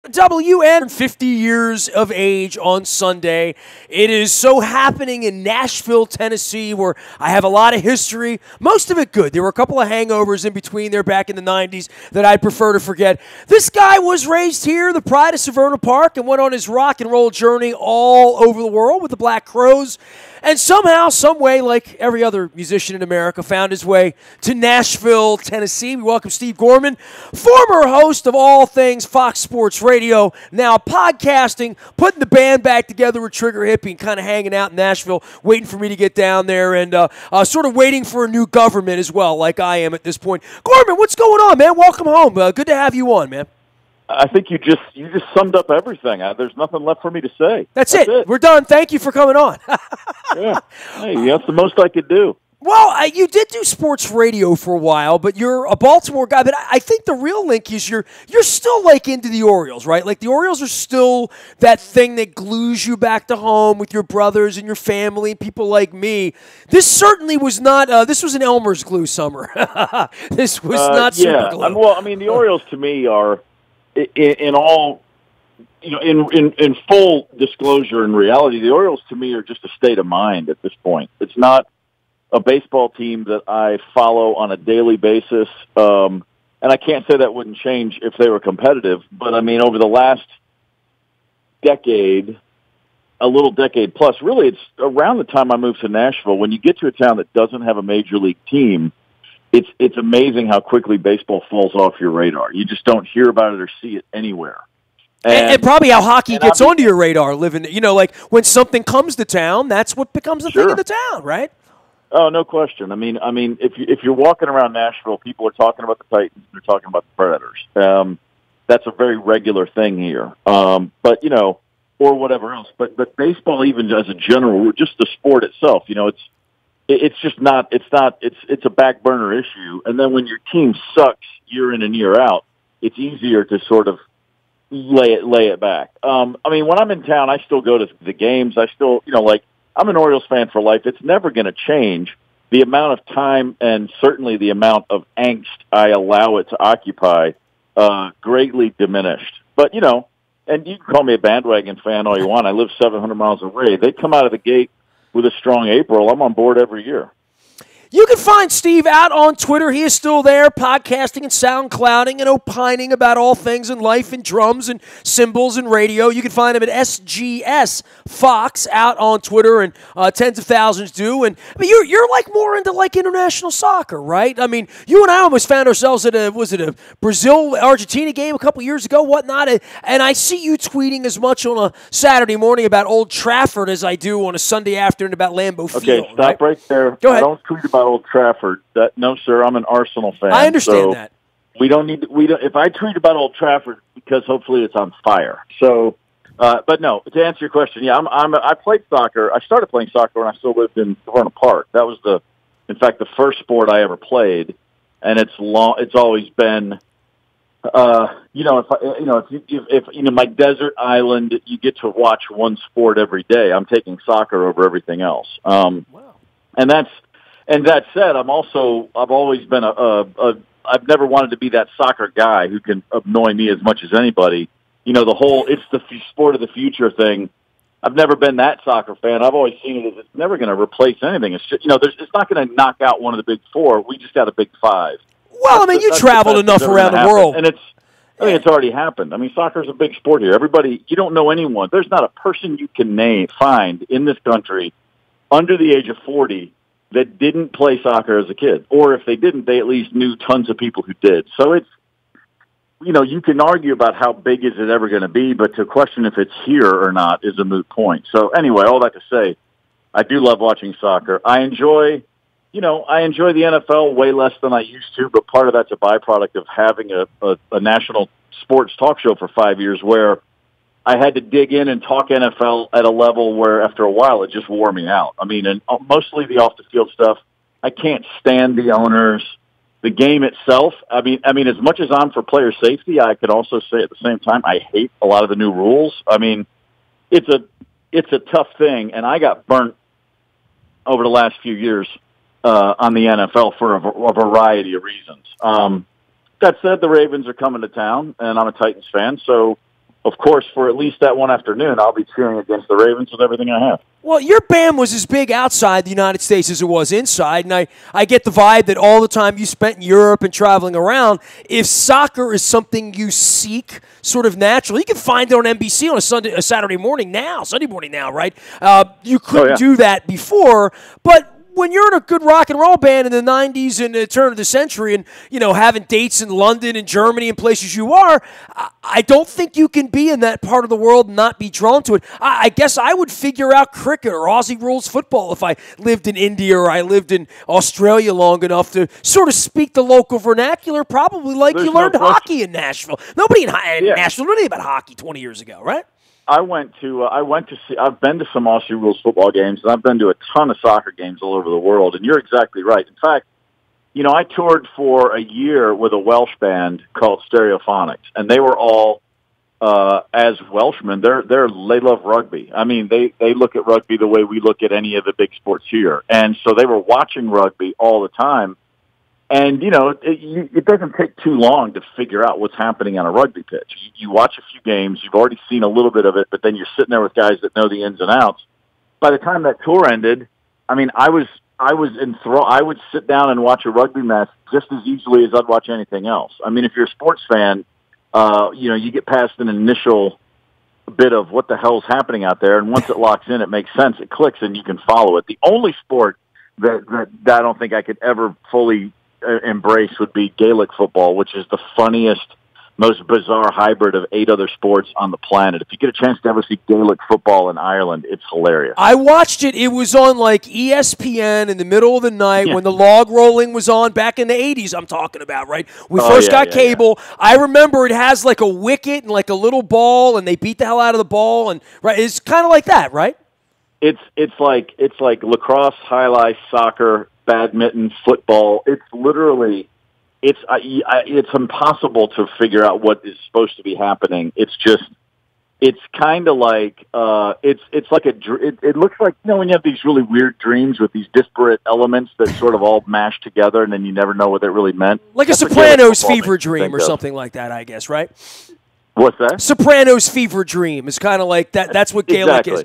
WN 50 years of age on Sunday. It is so happening in Nashville, Tennessee, where I have a lot of history, most of it good. There were a couple of hangovers in between there back in the 90s that I'd prefer to forget. This guy was raised here, the pride of Severna Park, and went on his rock and roll journey all over the world with the Black Crowes. And somehow, some way, like every other musician in America, found his way to Nashville, Tennessee. We welcome Steve Gorman, former host of all things Fox Sports Radio, now podcasting, putting the band back together with Trigger Hippie and kind of hanging out in Nashville, waiting for me to get down there and sort of waiting for a new government as well, like I am at this point. Gorman, what's going on, man? Welcome home. Good to have you on, man. I think you just summed up everything. There's nothing left for me to say. That's it. We're done. Thank you for coming on. Yeah. Hey, that's the most I could do. Well, you did do sports radio for a while, but you're a Baltimore guy. But I think the real link is you're still like into the Orioles, right? Like the Orioles are still that thing that glues you back to home with your brothers and your family and people like me. This certainly was not. This was an Elmer's glue summer. This was not super glue. Well, I mean, the Orioles to me are in all. In full disclosure and reality, the Orioles to me are just a state of mind at this point. It's not a baseball team that I follow on a daily basis, and I can't say that wouldn't change if they were competitive. But I mean, over the last decade, a little decade plus, really, it's around the time I moved to Nashville. When you get to a town that doesn't have a major league team, it's amazing how quickly baseball falls off your radar. You just don't hear about it or see it anywhere. And probably how hockey gets onto your radar, living, like when something comes to town, that's what becomes a thing in the town, right? Oh, no question. I mean, if you're walking around Nashville, people are talking about the Titans, they're talking about the Predators. That's a very regular thing here. But or whatever else. But baseball, even as a general, just the sport itself, it's just not. It's a back burner issue. And then when your team sucks year in and year out, it's easier to sort of lay it back. I mean, when I'm in town, I still go to the games. I still, I'm an Orioles fan for life. It's never going to change. The amount of time and certainly the amount of angst I allow it to occupy greatly diminished. But, and you can call me a bandwagon fan all you want. I live 700 miles away. They come out of the gate with a strong April. I'm on board every year. You can find Steve out on Twitter. He is still there, podcasting and SoundClouding and opining about all things in life and drums and cymbals and radio. You can find him at SGS Fox out on Twitter, and tens of thousands do. And I mean, you're like more into like international soccer, right? I mean, you and I almost found ourselves at a Brazil-Argentina game a couple years ago, whatnot. And I see you tweeting as much on a Saturday morning about Old Trafford as I do on a Sunday afternoon about Lambeau Field. Okay, stop right there. Go ahead. I don't tweet about Old Trafford. No, sir. I'm an Arsenal fan. I understand that. We don't need. If I tweet about Old Trafford, because hopefully it's on fire. So, but no. To answer your question, yeah, I played soccer. I started playing soccer when I still lived in Severna Park. That was in fact, the first sport I ever played, and it's always been. If my desert island, you get to watch one sport every day. I'm taking soccer over everything else. Wow. And that said, I've always been I've never wanted to be that soccer guy who can annoy me as much as anybody. The whole, it's the sport of the future thing. I've never been that soccer fan. I've always seen it as it's never going to replace anything. It's just, it's not going to knock out one of the big four. We just got a big five. Well, you traveled enough around the world. And it's already happened. I mean, soccer's a big sport here. Everybody, you don't know anyone. There's not a person you can find in this country under the age of 40 that didn't play soccer as a kid. Or if they didn't, they at least knew tons of people who did. So it's, you can argue about how big is it ever going to be, but to question if it's here or not is a moot point. So anyway, all that to say, I do love watching soccer. I enjoy the NFL way less than I used to, but part of that's a byproduct of having a national sports talk show for 5 years where I had to dig in and talk NFL at a level where after a while it just wore me out. I mean, and mostly the off-the-field stuff. I can't stand the owners. The game itself, I mean, as much as I'm for player safety, I could also say at the same time I hate a lot of the new rules. I mean, it's a tough thing, and I got burnt over the last few years on the NFL for a variety of reasons. That said, the Ravens are coming to town, and I'm a Titans fan, so of course, for at least that one afternoon, I'll be cheering against the Ravens with everything I have. Well, your band was as big outside the United States as it was inside, and I get the vibe that all the time you spent in Europe and traveling around, if soccer is something you seek sort of naturally, you can find it on NBC on a Sunday morning now, right? You couldn't do that before, but when you're in a good rock and roll band in the 90s and the turn of the century and, having dates in London and Germany and places you are, I don't think you can be in that part of the world and not be drawn to it. I guess I would figure out cricket or Aussie rules football if I lived in India or I lived in Australia long enough to sort of speak the local vernacular, probably like you learned hockey in Nashville. Nobody in Nashville knew anything about hockey 20 years ago, right? I've been to some Aussie rules football games, and I've been to a ton of soccer games all over the world, and you're exactly right. In fact, I toured for a year with a Welsh band called Stereophonics, and they were all, as Welshmen, they love rugby. I mean, they look at rugby the way we look at any of the big sports here. And so they were watching rugby all the time. And, it doesn't take too long to figure out what's happening on a rugby pitch. You watch a few games, you've already seen a little bit of it, but then you're sitting there with guys that know the ins and outs. By the time that tour ended, I mean, I was enthralled. I would sit down and watch a rugby match just as easily as I'd watch anything else. I mean, if you're a sports fan, you get past an initial bit of what the hell's happening out there, and once it locks in, it makes sense. It clicks, and you can follow it. The only sport that I don't think I could ever fully embrace would be Gaelic football, which is the funniest, most bizarre hybrid of 8 other sports on the planet. If you get a chance to ever see Gaelic football in Ireland, it's hilarious. I watched it. It was on like ESPN in the middle of the night when the log rolling was on back in the 80s, I'm talking about, right? We first got cable. Yeah. I remember it has like a wicket and like a little ball, and they beat the hell out of the ball, and right, it's kind of like that, right? It's like lacrosse, highlight, soccer, badminton, football. It's literally, it's impossible to figure out what is supposed to be happening. It's kind of like, it's like it looks like, when you have these really weird dreams with these disparate elements that sort of all mash together and then you never know what it really meant. Like a Sopranos fever dream or something like that, I guess, right? What's that? Sopranos fever dream is kind of like that. That's what Gaelic is.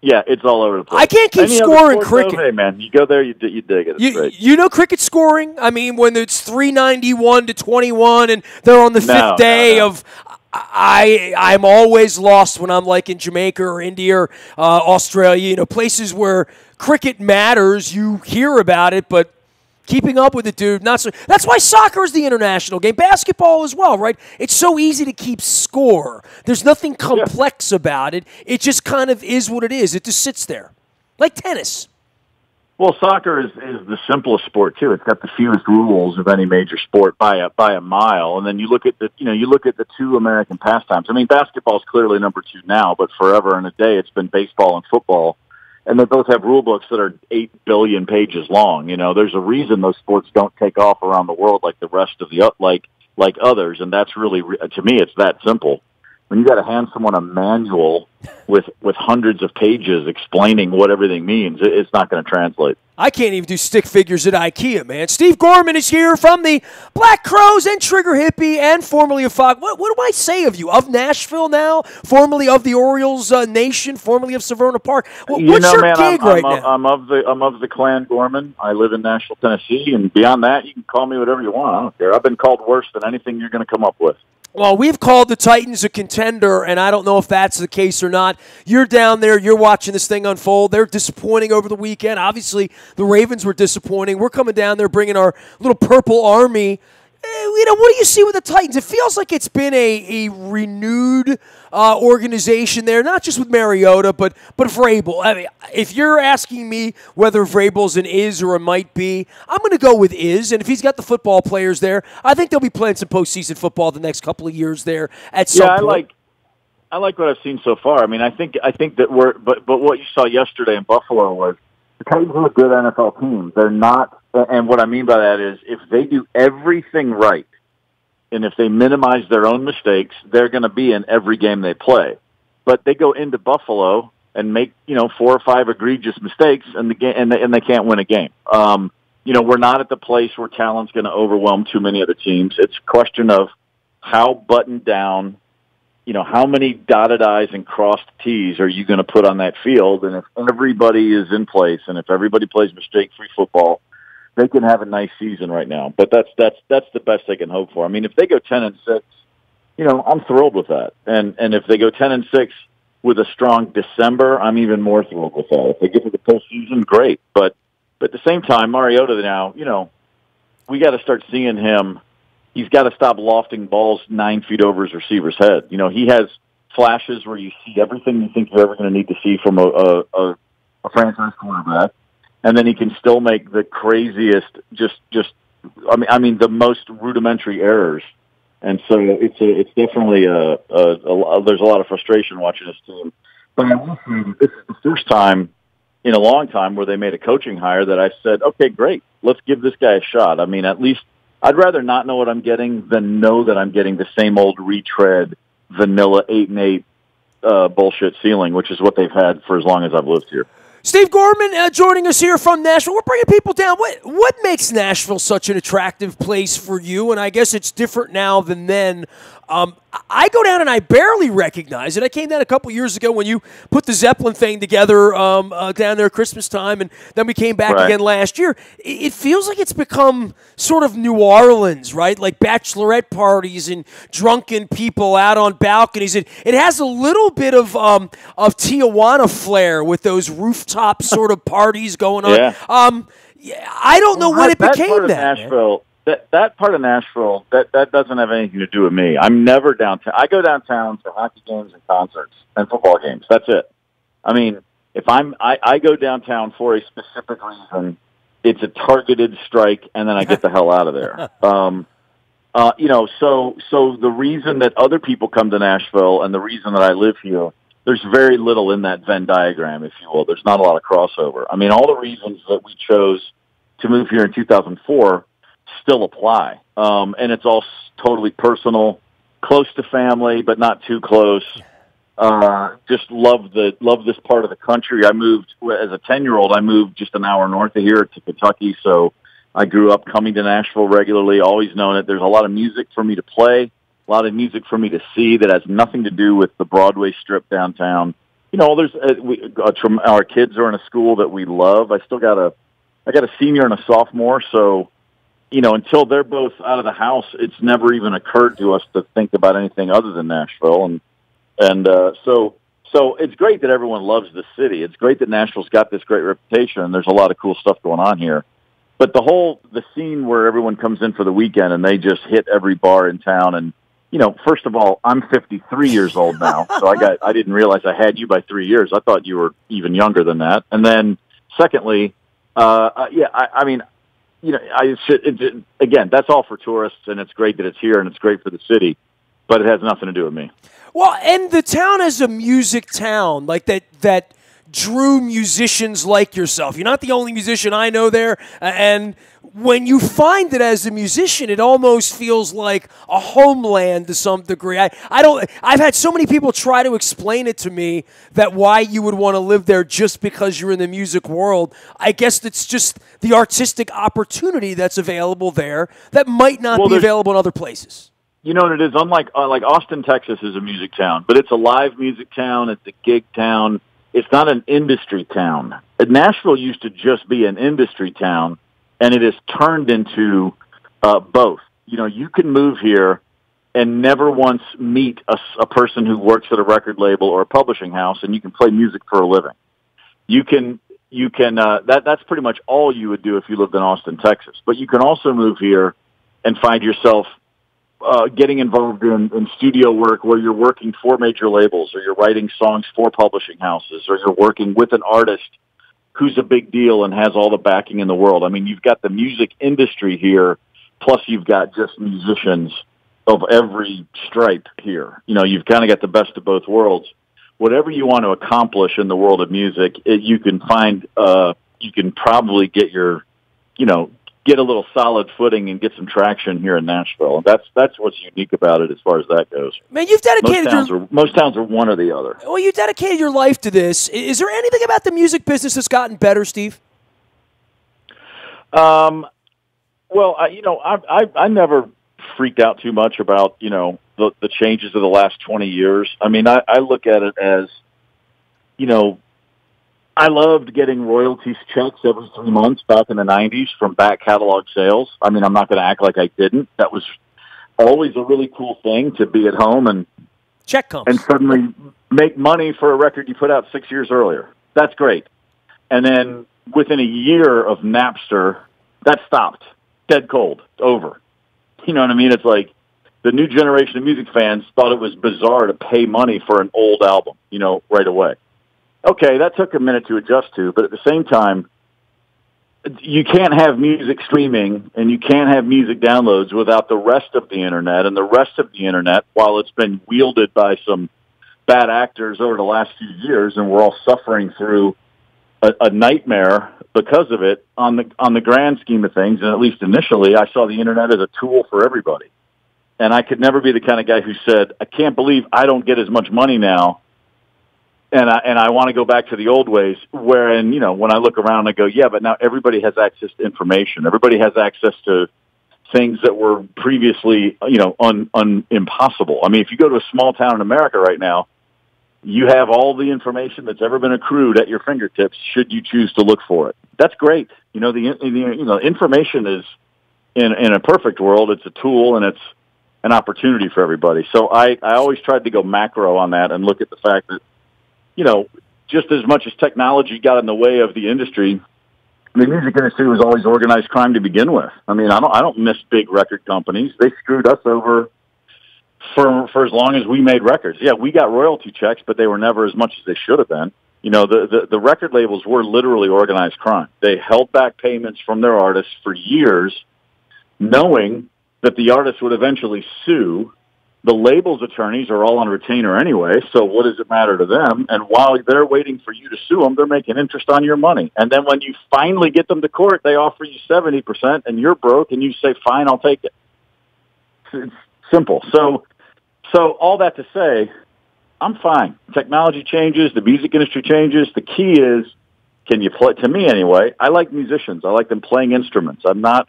It's all over the place. I can't keep scoring cricket. Hey, man, you go there, you dig it. It's great. You know cricket scoring? I mean, when it's 391 to 21 and they're on the fifth day of... I'm always lost when I'm like in Jamaica or India or Australia, places where cricket matters. You hear about it, but... keeping up with it, dude, not so. That's why soccer is the international game. Basketball as well, right? It's so easy to keep score. There's nothing complex about it. It just kind of is what it is. It just sits there, like tennis. Well, soccer is the simplest sport too. It's got the fewest rules of any major sport by a mile. And then you look at the 2 American pastimes. I mean, basketball is clearly number 2 now, but forever and a day it's been baseball and football. And they both have rule books that are 8 billion pages long. There's a reason those sports don't take off around the world like the rest of the like others, and that's really, to me, it's that simple. When you got to hand someone a manual with hundreds of pages explaining what everything means, it's not going to translate. I can't even do stick figures at IKEA, man. Steve Gorman is here from the Black Crowes and Trigger Hippie and formerly of Fox. What do I say of you? Of Nashville now? Formerly of the Orioles Nation? Formerly of Severna Park? What's your gig right now? I'm of the clan Gorman. I live in Nashville, Tennessee, and beyond that, you can call me whatever you want. I don't care. I've been called worse than anything you're going to come up with. Well, we've called the Titans a contender, and I don't know if that's the case or not. You're down there. You're watching this thing unfold. They're disappointing over the weekend. Obviously, the Ravens were disappointing. We're coming down there bringing our little purple army. What do you see with the Titans? It feels like it's been a renewed organization there, not just with Mariota, but Vrabel. I mean, if you're asking me whether Vrabel's an is or a might be, I'm going to go with is. And if he's got the football players there, I think they'll be playing some postseason football the next couple of years there at some point. I like what I've seen so far. I mean, I think that but what you saw yesterday in Buffalo was the Titans are a good NFL team. They're not. And what I mean by that is if they do everything right and if they minimize their own mistakes, they're going to be in every game they play. But they go into Buffalo and make, 4 or 5 egregious mistakes and they can't win a game. We're not at the place where talent's going to overwhelm too many other teams. It's a question of how buttoned down how many dotted I's and crossed T's are you going to put on that field? And if everybody is in place and if everybody plays mistake-free football, they can have a nice season right now. But that's the best they can hope for. I mean, if they go 10-6, I'm thrilled with that. And if they go 10-6 with a strong December, I'm even more thrilled with that. If they get to the postseason, great. But at the same time, Mariota now, we got to start seeing him. He's got to stop lofting balls 9 feet over his receiver's head. He has flashes where you see everything you think you're ever going to need to see from a franchise quarterback, and then he can still make the craziest, the most rudimentary errors. And so it's definitely there's a lot of frustration watching this team. But I will say this is the first time in a long time where they made a coaching hire that I said, okay, great, let's give this guy a shot. I mean, at least I'd rather not know what I'm getting than know that I'm getting the same old retread, vanilla 8-8 bullshit ceiling, which is what they've had for as long as I've lived here. Steve Gorman joining us here from Nashville. We're bringing people down. What makes Nashville such an attractive place for you? And I guess it's different now than then. I go down and I barely recognize it. I came down a couple years ago when you put the Zeppelin thing together down there at Christmas time, and then we came back again last year. It feels like it's become sort of New Orleans, right? Like bachelorette parties and drunken people out on balconies. It has a little bit of Tijuana flair with those rooftop sort of parties going on. Yeah. I don't know when it became that. Nashville. That part of Nashville, that doesn't have anything to do with me. I'm never downtown. I go downtown for hockey games and concerts and football games. That's it. I mean, if I go downtown for a specific reason, it's a targeted strike, and then I get the hell out of there. So the reason that other people come to Nashville and the reason that I live here, there's very little in that Venn diagram, if you will. There's not a lot of crossover. I mean, all the reasons that we chose to move here in 2004 still apply. And it's all totally personal, close to family, but not too close. Just love this part of the country. I moved as a 10-year-old. I moved just an hour north of here to Kentucky. So I grew up coming to Nashville regularly, always known it. There's a lot of music for me to play, a lot of music for me to see that has nothing to do with the Broadway strip downtown. There's our kids are in a school that we love. I got a senior and a sophomore. So, until they're both out of the house, it's never even occurred to us to think about anything other than Nashville. So it's great that everyone loves the city. It's great that Nashville's got this great reputation, and there's a lot of cool stuff going on here. But the scene where everyone comes in for the weekend and they just hit every bar in town. And, first of all, I'm 53 years old now, so I didn't realize I had you by 3 years. I thought you were even younger than that. And then, secondly, again, that's all for tourists, and it's great that it's here, and it's great for the city, but it has nothing to do with me. Well, and the town is a music town, like that drew musicians like yourself. You're not the only musician I know there, and when you find it as a musician, it almost feels like a homeland to some degree. I've had so many people try to explain it to me that why you would want to live there just because you're in the music world. I guess it's just the artistic opportunity that's available there that might not be available in other places. You know what it is? Unlike like Austin, Texas is a music town, but it's a live music town. It's a gig town. It's not an industry town. Nashville used to just be an industry town, and it has turned into both. You can move here and never once meet a person who works at a record label or a publishing house, and you can play music for a living. That's pretty much all you would do if you lived in Austin, Texas. But you can also move here and find yourself getting involved in studio work where you're working for major labels, or you're writing songs for publishing houses, or you're working with an artist who's a big deal and has all the backing in the world. I mean, you've got the music industry here, plus you've got just musicians of every stripe here. You've kind of got the best of both worlds. Whatever you want to accomplish in the world of music, you can find, you can probably get get a little solid footing and get some traction here in Nashville. And that's what's unique about it as far as that goes. Man, you've dedicated most towns are one or the other. Well, you dedicated your life to this. Is there anything about the music business that's gotten better, Steve? Well, I never freaked out too much about, the the changes of the last 20 years. I mean, I look at it as, I loved getting royalties checks every 3 months back in the 90s from back catalog sales. I mean, I'm not going to act like I didn't. That was always a really cool thing to be at home and check comes and suddenly make money for a record you put out 6 years earlier. That's great. And then within a year of Napster, that stopped. Dead cold. Over. You know what I mean? It's like the new generation of music fans thought it was bizarre to pay money for an old album, right away. Okay, that took a minute to adjust to, but at the same time, you can't have music streaming and you can't have music downloads without the rest of the Internet. And the rest of the Internet, while it's been wielded by some bad actors over the last few years, and we're all suffering through a nightmare because of it, on the grand scheme of things, and at least initially, I saw the Internet as a tool for everybody. And I could never be the kind of guy who said, I can't believe I don't get as much money now, and I want to go back to the old ways, wherein, when I look around, I go, yeah, but now everybody has access to information. Everybody has access to things that were previously, impossible. I mean, if you go to a small town in America right now, you have all the information that's ever been accrued at your fingertips should you choose to look for it. That's great. The information is, in a perfect world, it's a tool and it's an opportunity for everybody. So I always tried to go macro on that and look at the fact that, just as much as technology got in the way of the industry, the music industry was always organized crime to begin with. I mean, I don't miss big record companies. They screwed us over for as long as we made records. Yeah, we got royalty checks, but they were never as much as they should have been. The record labels were literally organized crime. They held back payments from their artists for years, knowing that the artists would eventually sue. The label's attorneys are all on retainer anyway, so what does it matter to them? And while they're waiting for you to sue them, they're making interest on your money. And then when you finally get them to court, they offer you 70%, and you're broke, and you say, fine, I'll take it. It's simple. So all that to say, I'm fine. Technology changes, the music industry changes. The key is, can you play? To me, anyway, I like musicians. I like them playing instruments. I'm not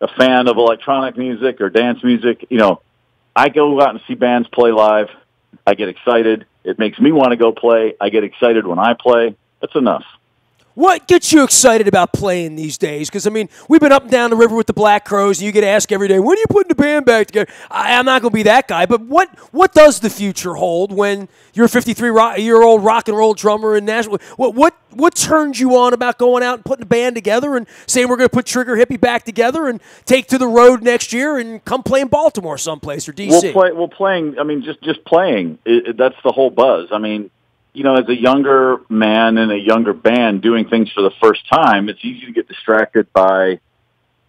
a fan of electronic music or dance music. I go out and see bands play live. I get excited. It makes me want to go play. I get excited when I play. That's enough. What gets you excited about playing these days? Because, I mean, we've been up and down the river with the Black Crowes, and you get asked every day, when are you putting the band back together? I'm not going to be that guy, but what does the future hold when you're a 53-year-old rock and roll drummer in Nashville? What turns you on about going out and putting a band together and saying we're going to put Trigger Hippie back together and take to the road next year and come play in Baltimore someplace or D.C.? Playing, I mean, just playing, that's the whole buzz. I mean, as a younger man in a younger band doing things for the first time, it's easy to get distracted by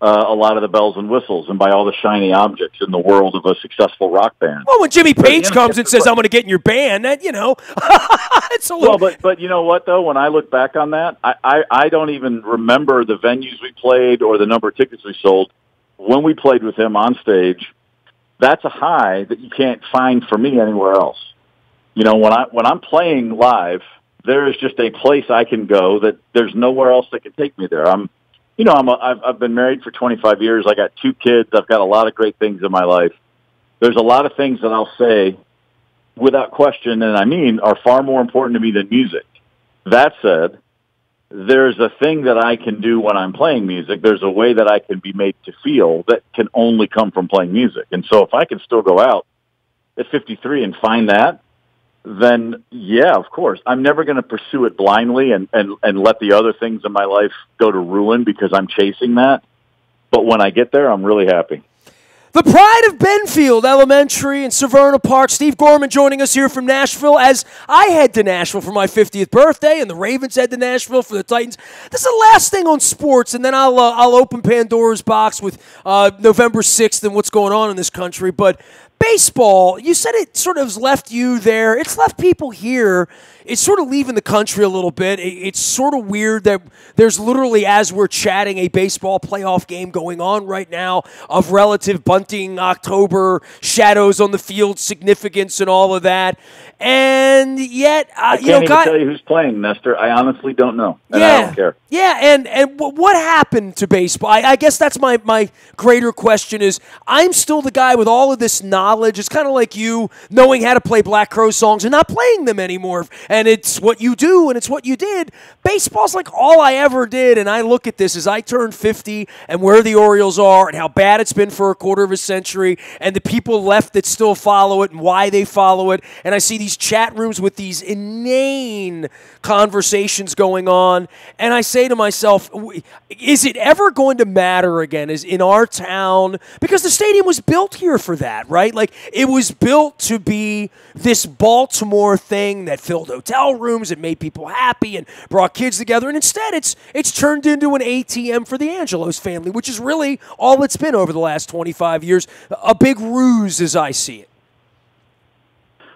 a lot of the bells and whistles and by all the shiny objects in the world of a successful rock band. Well, when Jimmy Page comes and says, I'm going to get in your band, that, it's a little... Well, but you know what, though? When I look back on that, I don't even remember the venues we played or the number of tickets we sold. When we played with him on stage, that's a high that you can't find for me anywhere else. When I'm playing live, there is just a place I can go that there's nowhere else that can take me there. I've been married for 25 years. I got 2 kids. I've got a lot of great things in my life. There's a lot of things that I'll say without question, and I mean, are far more important to me than music. That said, there's a thing that I can do when I'm playing music. There's a way that I can be made to feel that can only come from playing music. And so if I can still go out at 53 and find that, then yeah, of course. I'm never going to pursue it blindly and let the other things in my life go to ruin because I'm chasing that. But when I get there, I'm really happy. The pride of Benfield Elementary in Severna Park. Steve Gorman joining us here from Nashville as I head to Nashville for my 50th birthday, and the Ravens head to Nashville for the Titans. This is the last thing on sports, and then I'll open Pandora's box with November 6th and what's going on in this country. But baseball, you said it sort of has left you there. It's left people here. It's sort of leaving the country a little bit. It's sort of weird that there's literally, as we're chatting, a baseball playoff game going on right now of relative bunting, October, shadows on the field, significance, and all of that. And yet, I can't even tell you who's playing, Nestor. I honestly don't know, and yeah, I don't care. Yeah, and what happened to baseball? I guess that's my greater question is, I'm still the guy with all of this knowledge knowledge. It's kind of like you knowing how to play Black Crow songs and not playing them anymore. And it's what you do and it's what you did. Baseball's like all I ever did, and I look at this as I turn 50 and where the Orioles are and how bad it's been for a quarter of a century and the people left that still follow it and why they follow it. And I see these chat rooms with these inane conversations going on, and I say to myself, is it ever going to matter again is in our town? Because the stadium was built here for that, right? Like, it was built to be this Baltimore thing that filled hotel rooms and made people happy and brought kids together, and instead it's turned into an ATM for the Angelos family, which is really all it's been over the last 25 years. A big ruse as I see it.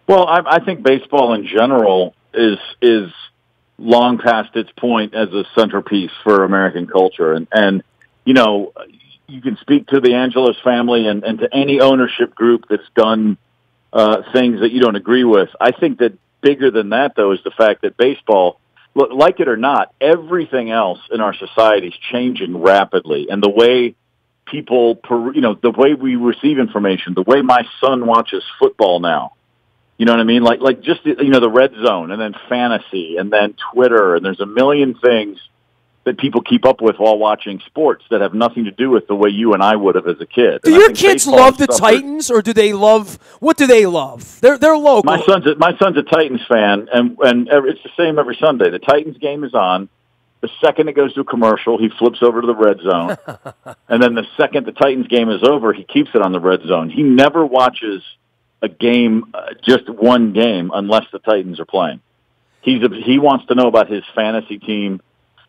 Well, I think baseball in general is long past its point as a centerpiece for American culture. And you know, you can speak to the Angelos family and to any ownership group that's done things that you don't agree with. I think that bigger than that, though, is the fact that baseball, like it or not, everything else in our society is changing rapidly. And the way people, the way we receive information, the way my son watches football now, you know what I mean? Like just, the red zone and then fantasy and then Twitter, and there's a million things that people keep up with while watching sports that have nothing to do with the way you and I would have as a kid. Do your kids love the Titans, or do they love, what do they love? They're local. My son's a Titans fan, and it's the same every Sunday. The Titans game is on. The second it goes to a commercial, he flips over to the red zone. And then the second the Titans game is over, he keeps it on the red zone. He never watches a game, just one game, unless the Titans are playing. He wants to know about his fantasy team,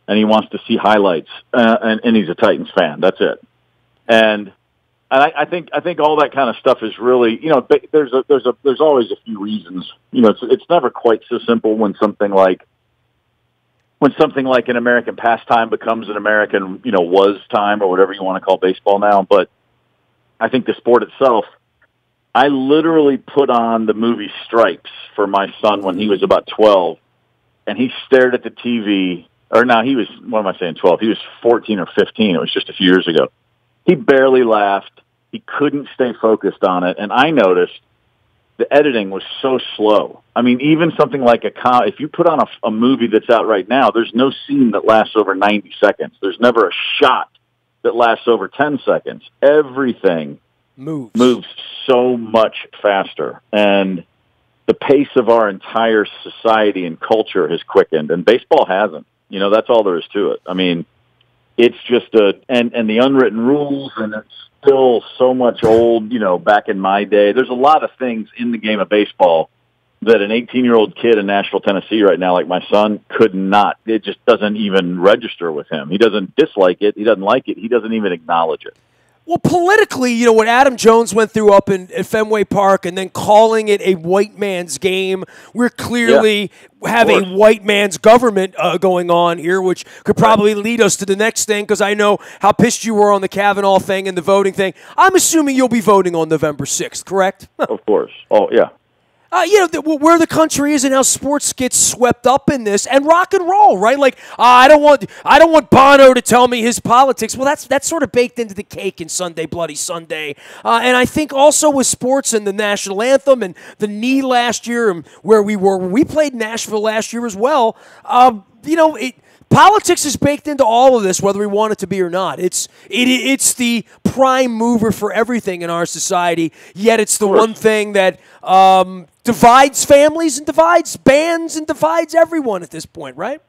and he wants to see highlights, and he's a Titans fan. That's it. And I think all that kind of stuff is really, there's always a few reasons. It's never quite so simple when something like an American pastime becomes an American, was time, or whatever you want to call baseball now. But I think the sport itself, I literally put on the movie Stripes for my son when he was about 12, and he stared at the TV. Or now he was, what am I saying, 12? He was 14 or 15. It was just a few years ago. He barely laughed. He couldn't stay focused on it. And I noticed the editing was so slow. I mean, even something like if you put on a movie that's out right now, there's no scene that lasts over 90 seconds. There's never a shot that lasts over 10 seconds. Everything moves so much faster. And the pace of our entire society and culture has quickened, and baseball hasn't. That's all there is to it. I mean, it's just and the unwritten rules, and it's still so much old, back in my day. There's a lot of things in the game of baseball that an 18-year-old kid in Nashville, Tennessee right now, like my son, could not. It just doesn't even register with him. He doesn't dislike it. He doesn't like it. He doesn't even acknowledge it. Well, politically, what Adam Jones went through up at Fenway Park and then calling it a white man's game, we're clearly have a white man's government going on here, which could probably lead us to the next thing, because I know how pissed you were on the Kavanaugh thing and the voting thing. I'm assuming you'll be voting on November 6th, correct? Of course. Oh, yeah. Where the country is and how sports gets swept up in this, and rock and roll, right? Like, I don't want Bono to tell me his politics. Well, that's sort of baked into the cake in Sunday Bloody Sunday. And I think also with sports and the national anthem and the knee last year, and where we played Nashville last year as well. Politics is baked into all of this, whether we want it to be or not. It's the prime mover for everything in our society, yet it's the one thing that divides families and divides bands and divides everyone at this point, right?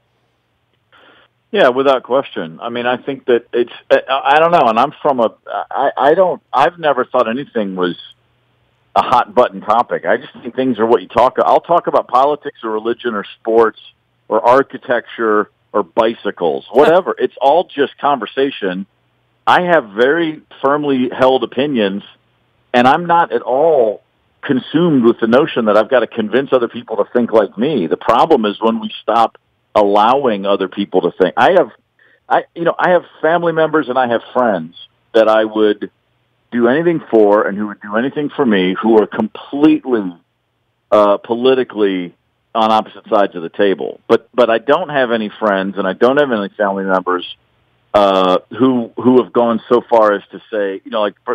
Yeah, without question. I mean, I think that I don't know, and I'm from I've never thought anything was a hot button topic. I just think things are what you talk about. I'll talk about politics or religion or sports or architecture or bicycles, whatever. It's all just conversation. I have very firmly held opinions, and I'm not at all consumed with the notion that I've got to convince other people to think like me. The problem is when we stop allowing other people to think. I have family members and I have friends that I would do anything for and who would do anything for me, who are completely politically on opposite sides of the table. But I don't have any friends and I don't have any family members who have gone so far as to say,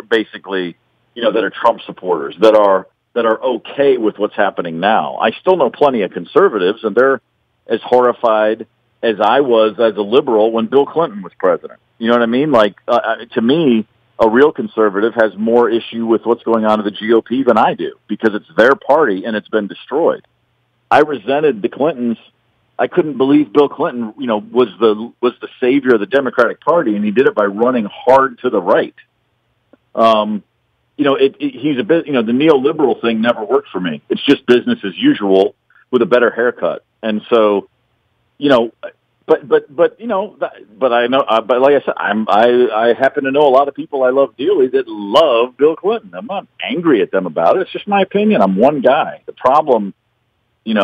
basically, that are Trump supporters, that are okay with what's happening now. I still know plenty of conservatives, and they're as horrified as I was as a liberal when Bill Clinton was president. You know what I mean? Like, to me, a real conservative has more issue with what's going on in the GOP than I do, because it's their party and it's been destroyed. I resented the Clintons. I couldn't believe Bill Clinton, was the savior of the Democratic Party, and he did it by running hard to the right. He's a bit, the neoliberal thing never worked for me. It's just business as usual with a better haircut. And so, but I know, but like I said, I happen to know a lot of people I love dearly that love Bill Clinton. I'm not angry at them about it. It's just my opinion. I'm one guy. The problem, we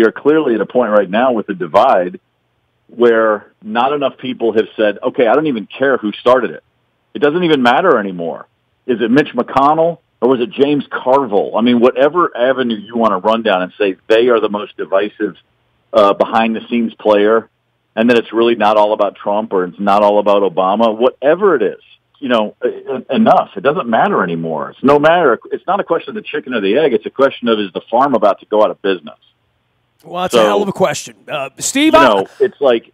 are clearly at a point right now with the divide where not enough people have said, okay, I don't even care who started it. It doesn't even matter anymore. Is it Mitch McConnell or was it James Carville? I mean, whatever avenue you want to run down and say they are the most divisive behind-the-scenes player, and that it's really not all about Trump or it's not all about Obama, whatever it is, enough. It doesn't matter anymore. It's not a question of the chicken or the egg. It's a question of, is the farm about to go out of business? Well, that's a hell of a question, Steve. It's like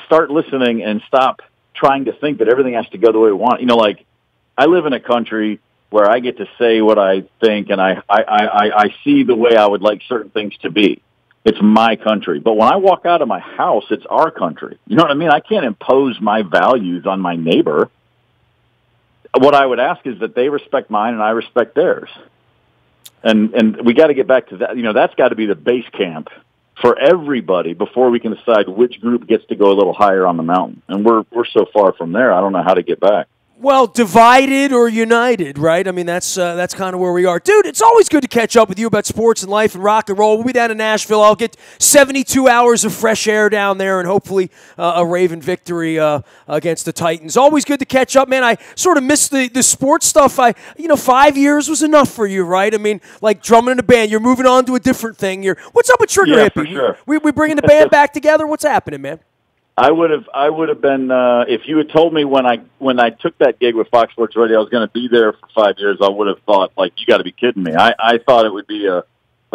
start listening and stop trying to think that everything has to go the way we want. I live in a country where I get to say what I think, and I see the way I would like certain things to be. It's my country. But when I walk out of my house, it's our country. You know what I mean? I can't impose my values on my neighbor. What I would ask is that they respect mine and I respect theirs. And we got to get back to that. That's got to be the base camp for everybody before we can decide which group gets to go a little higher on the mountain. And we're so far from there, I don't know how to get back. Well, divided or united, right? I mean, that's kind of where we are. Dude, it's always good to catch up with you about sports and life and rock and roll. We'll be down in Nashville. I'll get 72 hours of fresh air down there and hopefully a Raven victory against the Titans. Always good to catch up, man. I sort of miss the sports stuff. 5 years was enough for you, right? I mean, like drumming in a band. You're moving on to a different thing. What's up with Trigger Hippie? For sure. We bringing the band back together? What's happening, man? I would have been if you had told me when I took that gig with Fox Sports Radio I was going to be there for 5 years, I would have thought, like, you got to be kidding me. I thought it would be a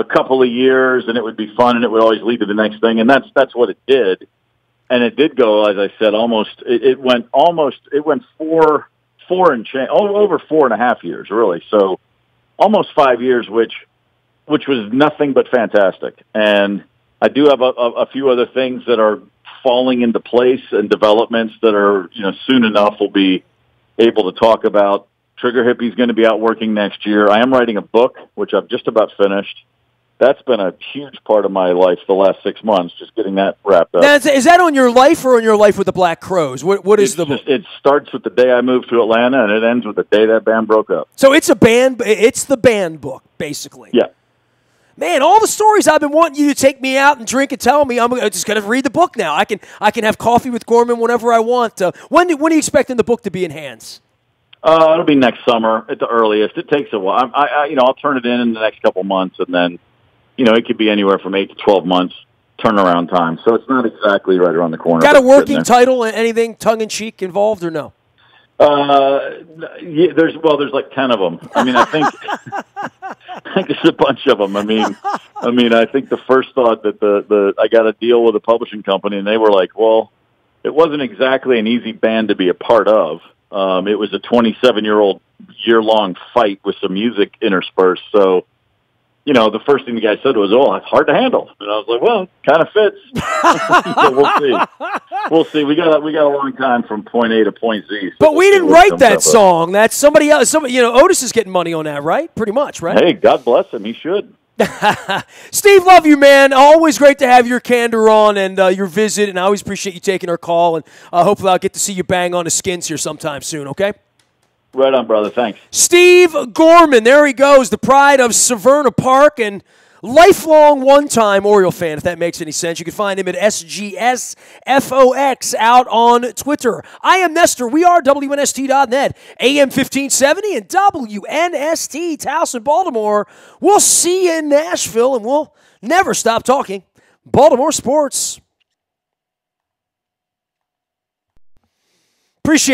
couple of years and it would be fun and it would always lead to the next thing, and that's what it did. And it did go, as I said, it went four and change, over 4.5 years really. So almost 5 years, which was nothing but fantastic. And I do have a few other things that are falling into place and developments that are, soon enough we'll be able to talk about. Trigger Hippie's going to be out working next year. I am writing a book, which I've just about finished. That's been a huge part of my life the last 6 months, just getting that wrapped up. Now, is that on your life or on your life with the Black Crowes? What is the book? It starts with the day I moved to Atlanta, and it ends with the day that band broke up. So it's the band book, basically. Yeah. Man, all the stories I've been wanting you to take me out and drink and tell me, I'm just going to read the book now. I can have coffee with Gorman whenever I want. When are you expecting the book to be in hands? It'll be next summer at the earliest. It takes a while. I'll turn it in the next couple months, and then, it could be anywhere from 8 to 12 months turnaround time. So it's not exactly right around the corner. Got a working title? Anything tongue-in-cheek involved or no? Yeah, there's like 10 of them. I mean, I think there's a bunch of them. I mean, I think the first thought that I got a deal with a publishing company, and they were like, well, it wasn't exactly an easy band to be a part of. It was a 27-year-old year-long fight with some music interspersed. So, the first thing the guy said was, "Oh, it's hard to handle," and I was like, "Well, kind of fits." So we'll see. We got a long time from point A to point Z. So but we didn't write that song. That's somebody else. Otis is getting money on that, right? Pretty much, right? Hey, God bless him. He should. Steve, love you, man. Always great to have your candor on and your visit, and I always appreciate you taking our call. And hopefully, I'll get to see you bang on the Skins here sometime soon. Okay. Right on, brother. Thanks. Steve Gorman, there he goes, the pride of Severna Park and lifelong one-time Oriole fan, if that makes any sense. You can find him at SGSFOX out on Twitter. I am Nestor. We are WNST.net, AM 1570 and WNST, Towson, Baltimore. We'll see you in Nashville, and we'll never stop talking Baltimore sports. Appreciate